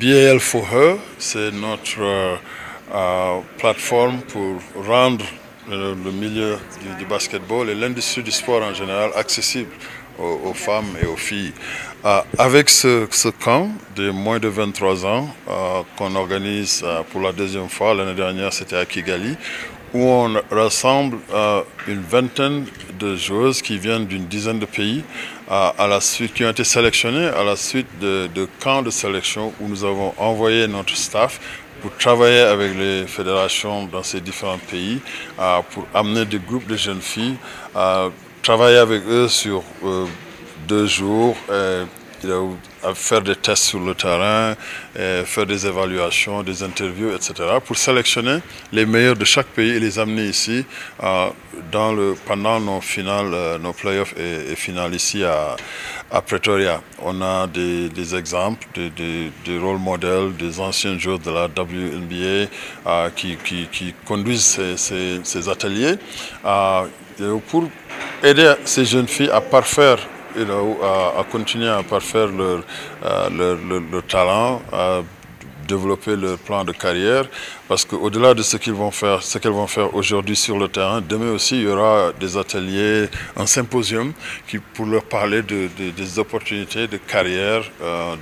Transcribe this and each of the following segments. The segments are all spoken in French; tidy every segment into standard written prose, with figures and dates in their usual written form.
BAL for Her, c'est notre plateforme pour rendre le milieu du basketball et l'industrie du sport en général accessible aux femmes et aux filles. Avec ce camp de moins de 23 ans qu'on organise pour la deuxième fois, l'année dernière c'était à Kigali, où on rassemble une vingtaine de joueuses qui viennent d'une dizaine de pays qui ont été sélectionnées à la suite de camps de sélection où nous avons envoyé notre staff pour travailler avec les fédérations dans ces différents pays, pour amener des groupes de jeunes filles, travailler avec eux sur 2 jours, à faire des tests sur le terrain, faire des évaluations, des interviews, etc. pour sélectionner les meilleurs de chaque pays et les amener ici pendant nos finales, nos playoffs et finales ici à Pretoria. On a des exemples, des rôle modèles, des anciens joueurs de la WNBA qui conduisent ces ateliers pour aider ces jeunes filles à parfaire, à continuer à parfaire leur talent, à développer leur plan de carrière, parce qu'au-delà de ce qu'elles vont faire aujourd'hui sur le terrain, demain aussi il y aura des ateliers, un symposium pour leur parler des opportunités de carrière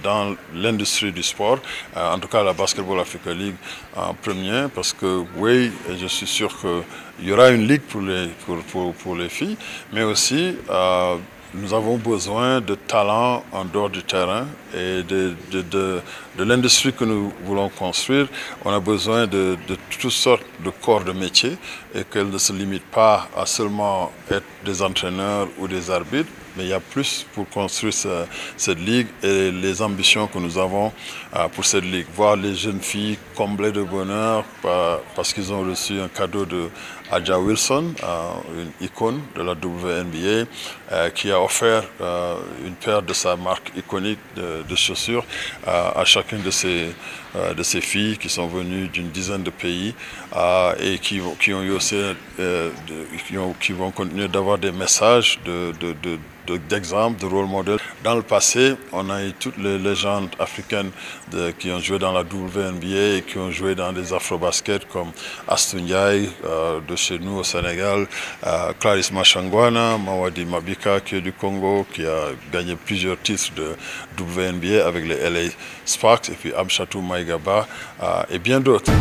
dans l'industrie du sport, en tout cas la Basketball Africa League en premier, parce que oui, je suis sûr qu'il y aura une ligue pour les filles, mais aussi nous avons besoin de talents en dehors du terrain et de l'industrie que nous voulons construire. On a besoin de toutes sortes de corps de métier et qu'elles ne se limitent pas à seulement être des entraîneurs ou des arbitres, mais il y a plus pour construire cette ligue et les ambitions que nous avons pour cette ligue. Voir les jeunes filles comblées de bonheur parce qu'ils ont reçu un cadeau de Aja Wilson, une icône de la WNBA, qui a offert une paire de sa marque iconique de chaussures à chacune de ces filles qui sont venues d'une dizaine de pays et qui ont eu aussi, qui vont continuer d'avoir des messages d'exemples, de rôle modèle. Dans le passé, on a eu toutes les légendes africaines qui ont joué dans la WNBA et qui ont joué dans des afro-baskets comme Astou Ndiaye de chez nous au Sénégal, Clarisse Machangwana, Mawadi Mabika qui est du Congo, qui a gagné plusieurs titres de WNBA avec les LA Sparks, et puis Amchatou Maïgaba et bien d'autres.